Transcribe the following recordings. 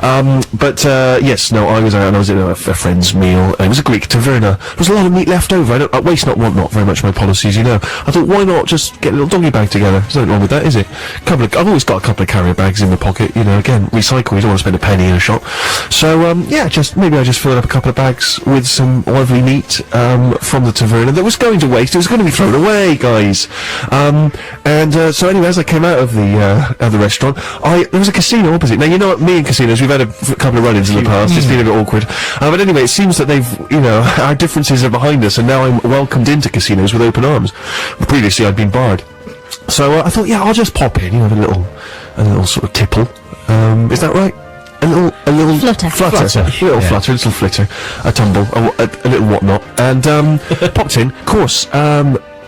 Yes, no, I was out and I was at a friend's meal. It was a Greek taverna. There was a lot of meat left over. I don't waste not, want not, very much my policies, you know. I thought, why not just get a little doggy bag together? There's nothing wrong with that, is it? I've always got a couple of carrier bags in my pocket, you know. Again, recycle. You don't want to spend a penny in a shop. So maybe I just filled up a couple of bags with some lively meat from the taverna that was going to waste. It was going to be thrown away, guys. So anyway, as I came out of the restaurant, there was a casino opposite. Now, you know what, me and casinos, we've had a couple of run-ins in the past. It's been a bit awkward. But anyway, it seems that our differences are behind us, and now I'm welcomed into casinos with open arms. Previously, I'd been barred. So I thought, I'll just pop in, have a little sort of tipple. Is that right? A little flutter, a little flitter, a tumble, a little whatnot, and popped in. Of course,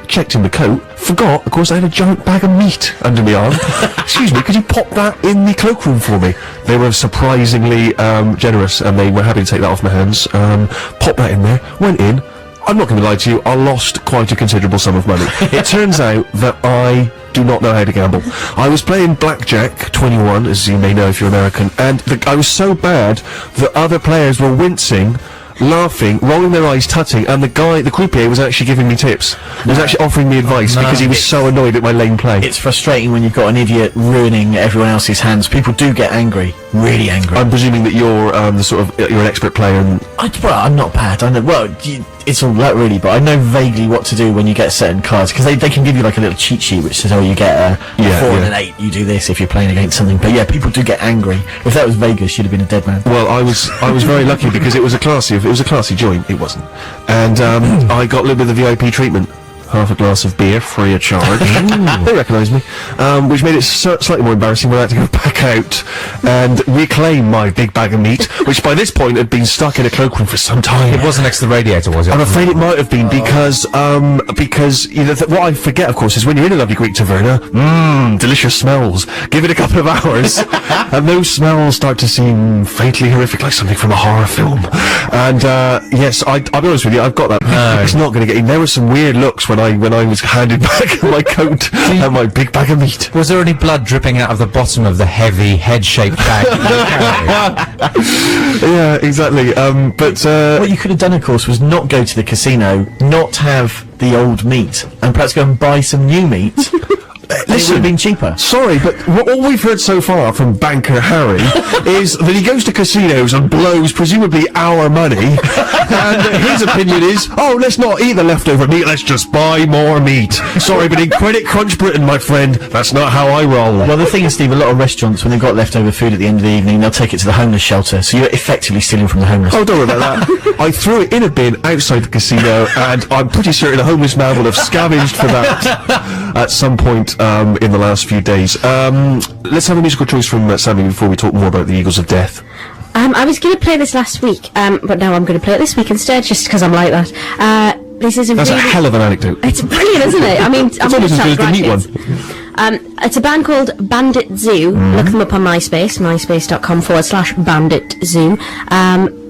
checked in the coat, forgot, of course, I had a giant bag of meat under my arm. Excuse me, could you pop that in the cloakroom for me? They were surprisingly generous, and they were happy to take that off my hands. Popped that in there, went in. I'm not going to lie to you, I lost quite a considerable sum of money. It turns out that I do not know how to gamble. I was playing blackjack, 21, as you may know if you're American, and I was so bad that other players were wincing, laughing, rolling their eyes, tutting, and the croupier was actually giving me tips. He was actually offering me advice because he was so annoyed at my lame play. It's frustrating when you've got an idiot ruining everyone else's hands. People do get angry, really angry. I'm presuming that you're you're an expert player, and I'm not bad. I know. It's all that really, but I know vaguely what to do when you get certain cards, because they can give you like a little cheat sheet which says, oh, you get a 4 and an 8, you do this if you're playing against something. But yeah, people do get angry. If that was Vegas, you'd have been a dead man. Well, I was very lucky because it was a classy joint. It wasn't, and I got a little bit of the VIP treatment. Half a glass of beer, free of charge. They recognised me, which made it slightly more embarrassing when I had to go back out and reclaim my big bag of meat, which by this point had been stuck in a cloakroom for some time. It wasn't next to the radiator, was it? I'm afraid it might have been, because what I forget, of course, is when you're in a lovely Greek taverna, delicious smells. Give it a couple of hours, and those smells start to seem faintly horrific, like something from a horror film. And yes, I'll be honest with you, I've got that. No. It's not going to get in. There were some weird looks when I was handed back my coat and my big bag of meat. Was there any blood dripping out of the bottom of the heavy head-shaped bag? Yeah, exactly. What you could have done, of course, was not go to the casino, not have the old meat, and perhaps go and buy some new meat. Listen, it would have been cheaper. Sorry, but all we've heard so far from Banker Harry is that he goes to casinos and blows presumably our money, and his opinion is, oh, let's not eat the leftover meat, let's just buy more meat. Sorry, but in Credit Crunch Britain, my friend, that's not how I roll. Well, the thing is, Steve, a lot of restaurants, when they've got leftover food at the end of the evening, they'll take it to the homeless shelter, so you're effectively stealing from the homeless. Oh, don't worry about that. I threw it in a bin outside the casino, and I'm pretty certain a homeless man will have scavenged for that at some point in the last few days. Let's have a musical choice from Sammy before we talk more about the Eagles of Death. I was going to play this last week, but now I'm going to play it this week instead, just because I'm like that. That's a hell of an anecdote. It's brilliant, isn't it? I mean, I'm almost as good as the meat one. It's a band called Bandit Zoo. Look them up on MySpace, myspace.com/Bandit Zoo.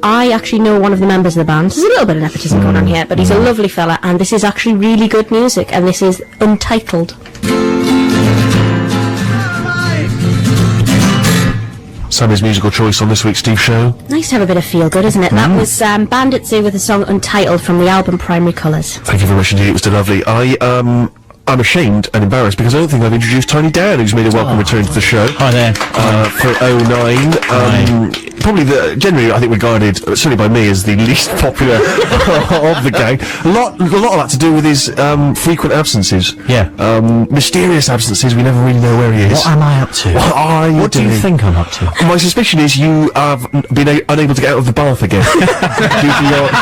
I actually know one of the members of the band. There's a little bit of nepotism going on here, but he's a lovely fella, and this is actually really good music, and this is Untitled. Sammy's musical choice on this week's Steve Show. Nice to have a bit of feel-good, isn't it? That was Bandit Zoo with the song Untitled from the album Primary Colours. Thank you very much indeed, it was lovely. I'm ashamed and embarrassed because I don't think I've introduced Tony Dan, who's made a welcome return to the show. Hi there. For 09. Probably generally, I think, regarded, certainly by me, as the least popular of the gang. A lot of that to do with his frequent absences. Yeah. Mysterious absences, we never really know where he is. What am I up to? What are you What doing? do you think I'm up to? My suspicion is you have been unable to get out of the bath again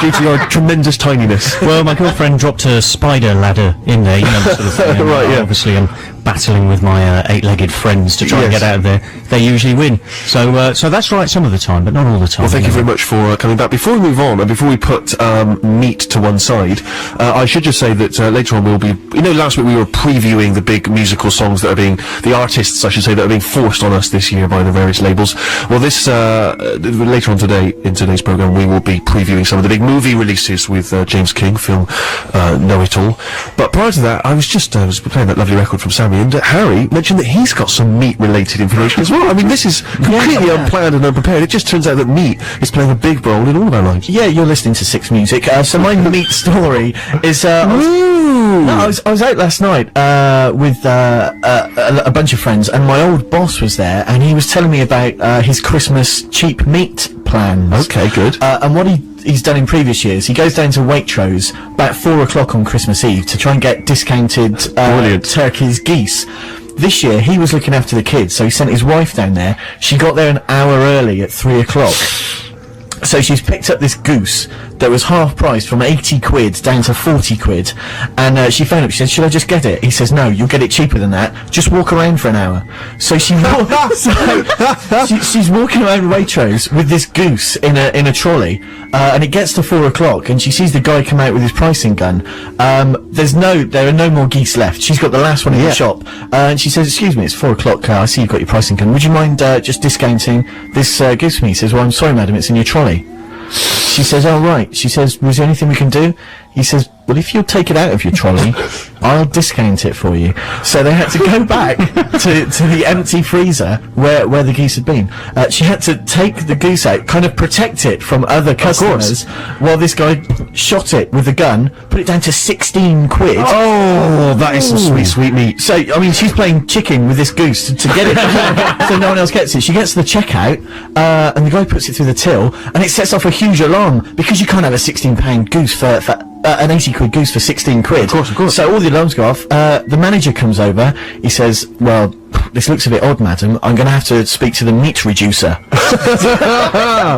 due to your tremendous tininess. Well, my girlfriend dropped a spider ladder in there, you know, sort of thing. Right, yeah. Obviously, I'm battling with my eight-legged friends to try and get out of there. They usually win. So that's right some of the time, but not all the time. Well, thank you very much for coming back. Before we move on, and before we put meat to one side, I should just say that later on we'll be, last week we were previewing the big musical songs that are the artists, I should say, that are being forced on us this year by the various labels. Well, this, later on today, in today's programme, we will be previewing some of the big movie releases with James King, film Know It All. But prior to that, I was playing that lovely record from Sammy me, and Harry mentioned that he's got some meat-related information as well. I mean, this is completely unplanned and unprepared. It just turns out that meat is playing a big role in all of our lives. Yeah, you're listening to Six Music. So my meat story is I was out last night with a bunch of friends, and my old boss was there, and he was telling me about his Christmas cheap meat plans. Okay, good. And what he's done in previous years, he goes down to Waitrose about 4 o'clock on Christmas Eve to try and get discounted turkeys, geese. This year, he was looking after the kids, so he sent his wife down there. She got there an hour early at 3 o'clock. So she's picked up this goose that was half priced from 80 quid down to 40 quid. And she phoned up, she said, should I just get it? He says, no, you'll get it cheaper than that. Just walk around for an hour. So she's walking around Waitrose with this goose in a trolley. And it gets to 4 o'clock and she sees the guy come out with his pricing gun. There are no more geese left. She's got the last one in the shop. And she says, excuse me, it's 4 o'clock. I see you've got your pricing gun. Would you mind just discounting this goose for me? He says, well, I'm sorry, madam, it's in your trolley. She says, oh, right. She says, was there anything we can do? He says, well, if you'll take it out of your trolley, I'll discount it for you. So they had to go back to the empty freezer where the geese had been. She had to take the goose out, kind of protect it from other customers, while this guy shot it with a gun, put it down to 16 quid. Oh, that is some sweet, sweet meat. So, I mean, she's playing chicken with this goose to get it so no one else gets it. She gets to the checkout, and the guy puts it through the till, and it sets off a huge alarm, because you can't have a £16 goose for an 80 quid goose for 16 quid. Of course. So all the alarms go off. The manager comes over. He says, well, this looks a bit odd, madam. I'm going to have to speak to the meat reducer.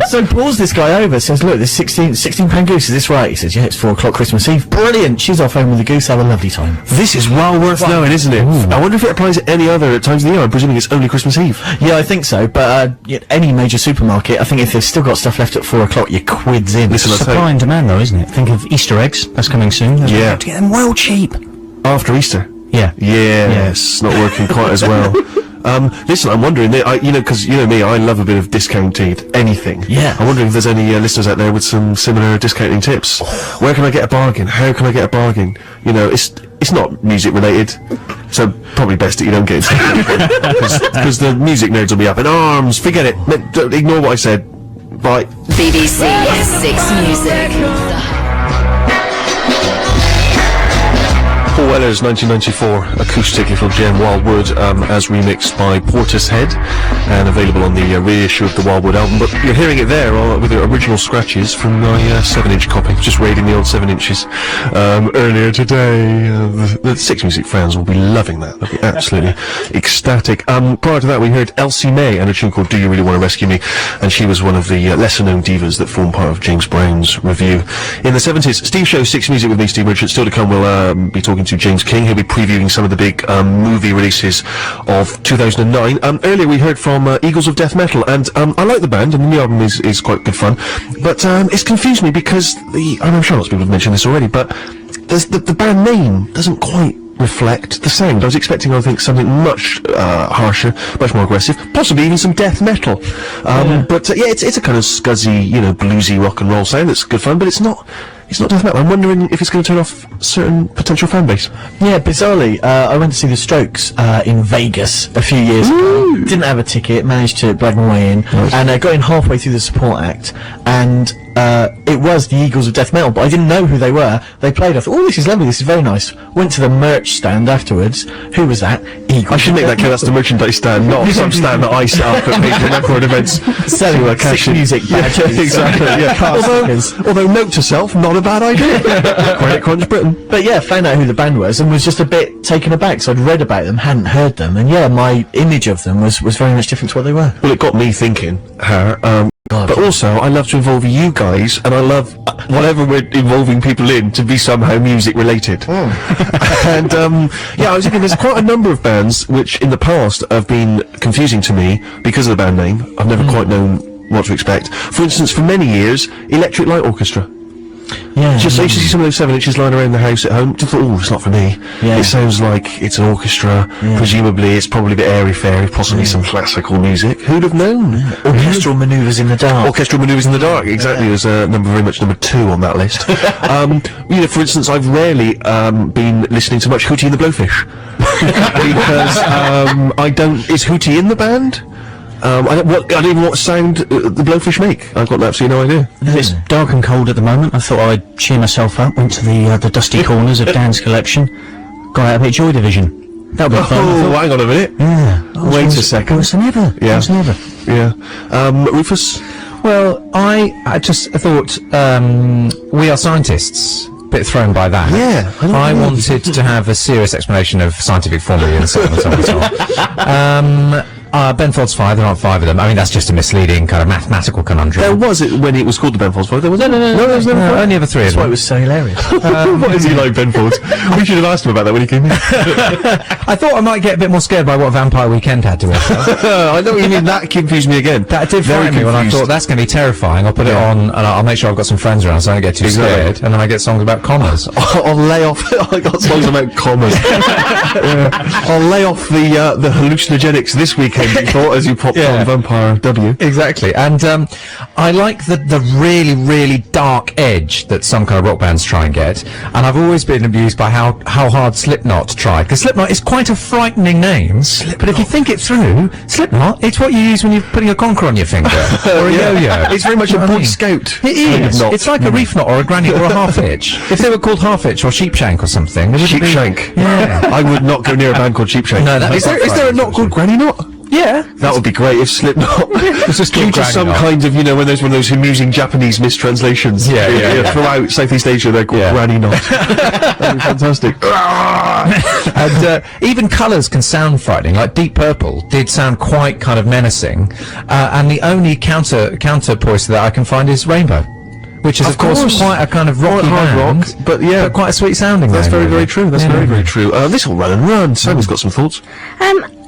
So pulls this guy over, says, look, this £16 goose, is this right? He says, yeah, it's 4 o'clock Christmas Eve. Brilliant. She's off home with the goose. Have a lovely time. This is well worth knowing, isn't it? Ooh. I wonder if it applies at any other times of the year. I'm presuming it's only Christmas Eve. Yeah, I think so. But any major supermarket, I think if they've still got stuff left at 4 o'clock, your quid's in. It's supply and demand, though, isn't it? Think of Easter eggs. That's coming soon. Yeah. You have to get them well cheap. After Easter. Yeah. Yes, not working quite as well. Listen, I'm wondering, because you know me, I love a bit of discounted anything. Yeah. I'm wondering if there's any listeners out there with some similar discounting tips. Where can I get a bargain? How can I get a bargain? You know, it's not music related, so probably best that you don't get into because the music nerds will be up in arms. Forget it. Ignore what I said. Bye. BBC Six Music. Paul Weller's 1994 acoustic Little Gem Wildwood, as remixed by Portishead, and available on the reissue of the Wildwood album. But you're hearing it there with the original scratches from my 7-inch copy, just raiding the old 7 inches earlier today. The Six Music fans will be loving that. They'll be absolutely ecstatic. Prior to that, we heard Elsie May and a tune called Do You Really Want to Rescue Me? And she was one of the lesser-known divas that formed part of James Brown's review. In the 70s, Steve Show's Six Music with me, Steve Richards. Still to come, we'll be talking to James King. He'll be previewing some of the big movie releases of 2009. Earlier we heard from Eagles of Death Metal, and I like the band, and the new album is quite good fun, but it's confused me because I'm sure lots of people have mentioned this already, but the band name doesn't quite reflect the sound. I was expecting, I think, something much harsher, much more aggressive, possibly even some death metal. But it's a kind of scuzzy, bluesy rock and roll sound that's good fun, but it's not death metal. I'm wondering if it's going to turn off certain potential fan base. Yeah, bizarrely, I went to see the Strokes in Vegas a few years ago. Didn't have a ticket, managed to blag my way in, and got in halfway through the support act, and it was the Eagles of Death Metal, but I didn't know who they were. They played, I thought, oh, this is lovely, this is very nice. Went to the merch stand afterwards. Who was that? Eagles. I should make that clear, that's the merchandise stand, not some stand that I set up at major record events. Selling Six Music badges. Exactly, yeah. Although, note to self, not a bad idea. Credit Crunch Britain. But yeah, found out who the band was and was just a bit taken aback. So I'd read about them, hadn't heard them, and yeah, my image of them was very much different to what they were. Well, it got me thinking, but also, I love to involve you guys, and I love whatever we're involving people in to be somehow music related. And I was thinking there's quite a number of bands which in the past have been confusing to me because of the band name. I've never quite known what to expect. For instance, for many years, Electric Light Orchestra. Yeah. I used to see some of those 7 inches lying around the house at home. Just thought, oh, it's not for me. Yeah. It sounds like it's an orchestra. Yeah. Presumably, it's probably a bit airy-fairy, possibly some classical music. Who'd have known? Orchestral Manoeuvres in the Dark. Orchestral Manoeuvres in the Dark, exactly. There's very much number 2 on that list. For instance, I've rarely been listening to much Hootie and the Blowfish. because I don't. Is Hootie in the band? I don't even know what sound the Blowfish make. I've got absolutely no idea. It's dark and cold at the moment. I thought I'd cheer myself up. Went to the dusty corners of Dan's collection. Got out a bit of Joy Division. That'll be fun. Oh, hang on a minute. Yeah. Wait a second. Worse than ever. Yeah. Worse than ever. Yeah. Rufus. Well, I just thought We Are Scientists. Bit thrown by that. Yeah, I wanted to have a serious explanation of scientific formula and so on and so on and so on. Ben Folds 5, there aren't 5 of them. I mean, that's just a misleading kind of mathematical conundrum. There was it when it was called the Ben Folds 5. There was No, there was never only ever 3 of That's why it them. was so hilarious. What is he like, Ben Folds? We should have asked him about that when he came in. I thought I might get a bit more scared by what Vampire Weekend had to offer. I know what you mean. That confused me again. That did Very frighten me when I confused. thought that's going to be terrifying. I'll put it on and I'll make sure I've got some friends around so I don't get too Exactly. scared. And then I get songs about commas. I'll lay off. I got songs about commas. Yeah. I'll lay off the hallucinogenics this weekend. You thought as you popped Yeah. on Vampire W. Exactly, and I like the really, really dark edge that some kind of rock bands try and get, and I've always been amused by how hard Slipknot tried, because Slipknot is quite a frightening name, but if you think it through, Slipknot, it's what you use when you're putting a conker on your finger, or a yo-yo. It's very much a You know what I Boy mean? Scout. It kind of is. knot. It's like a reef knot or a granny or a half hitch. If they were called half hitch or sheepshank or something, they wouldn't be. Sheepshank. Yeah. I would not go near a band called Sheepshank. No, that- is there a knot called Granny Knot? Yeah. That would be great if Slipknot It's just due called to Granny some Knot. kind of, one of those amusing Japanese mistranslations. Yeah. Throughout Southeast Asia, they're called Yeah. Granny Knot. That'd be fantastic. And even colours can sound frightening. Like Deep Purple did sound quite kind of menacing, and the only counterpoise to that I can find is Rainbow, which is of course quite a kind of rocky hard band, rock, but yeah, quite a sweet sounding. That's name, very, really. very true. That's Yeah. very, very true. This will run and run. Simon's got some thoughts.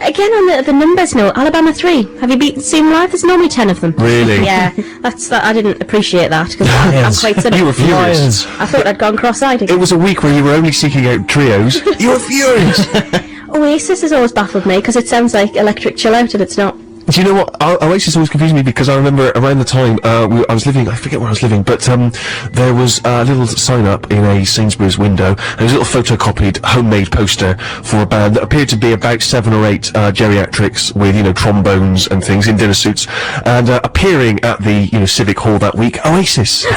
Again on the numbers note, Alabama 3. Have you seen them live? There's normally 10 of them. Really? Yeah, I didn't appreciate that because I'm quite cynical. You were furious. I thought I'd gone cross-eyed It again. was a week where you were only seeking out trios. You were furious. Oasis has always baffled me because it sounds like electric chill out and it's not. Do you know what? Oasis always confused me because I remember around the time I was living, I forget where I was living, but there was a little sign up in a Sainsbury's window. There was a little photocopied homemade poster for a band that appeared to be about 7 or 8 geriatrics with trombones and things in dinner suits, and appearing at the Civic Hall that week, Oasis.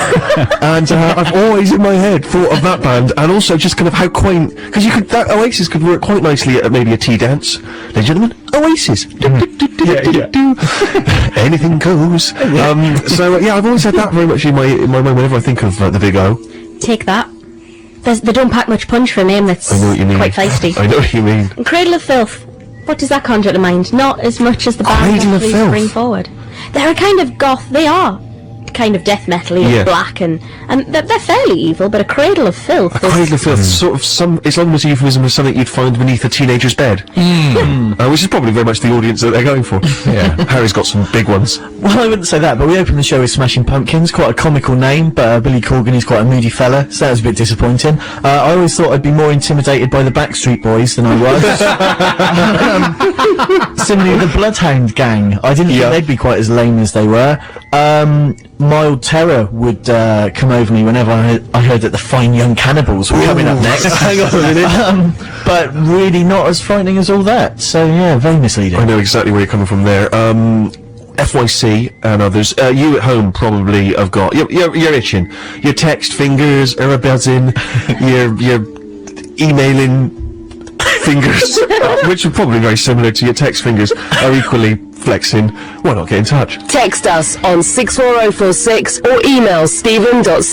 And I've always in my head thought of that band, and also just kind of how quaint, because that Oasis could work quite nicely at maybe a tea dance. Ladies and gentlemen, Oasis. Anything goes. So I've always had that very much in my mind whenever I think of the Big O. Take that. They don't pack much punch for a name that's I know what you mean. quite feisty. I know what you mean. And Cradle of Filth. What does that conjure to mind? Not as much as the band Cradle that of please Filth? bring forward. They're a kind of goth. They are kind of death metal-y Yeah. and black, and they're fairly evil. But a Cradle of Filth. A Cradle of Filth, sort of it's almost a euphemism of something you'd find beneath a teenager's bed. Which is probably very much the audience that they're going for. Yeah. Harry's got some big ones. Well, I wouldn't say that, but we opened the show with Smashing Pumpkins, quite a comical name, but Billy Corgan is quite a moody fella, so that was a bit disappointing. I always thought I'd be more intimidated by the Backstreet Boys than I was. Similarly, the Bloodhound Gang, I didn't think they'd be quite as lame as they were. Mild terror would come over me whenever I heard that the Fine Young Cannibals were coming up next. Hang on a minute. But really not as frightening as all that, so yeah, very misleading. I know exactly where you're coming from there. FYC and others, you at home probably have got, you're itching. Your text fingers are a buzzing, your emailing fingers, which are probably very similar to your text fingers, are equally flexing. Why not get in touch? Text us on 64046 or email stephen.c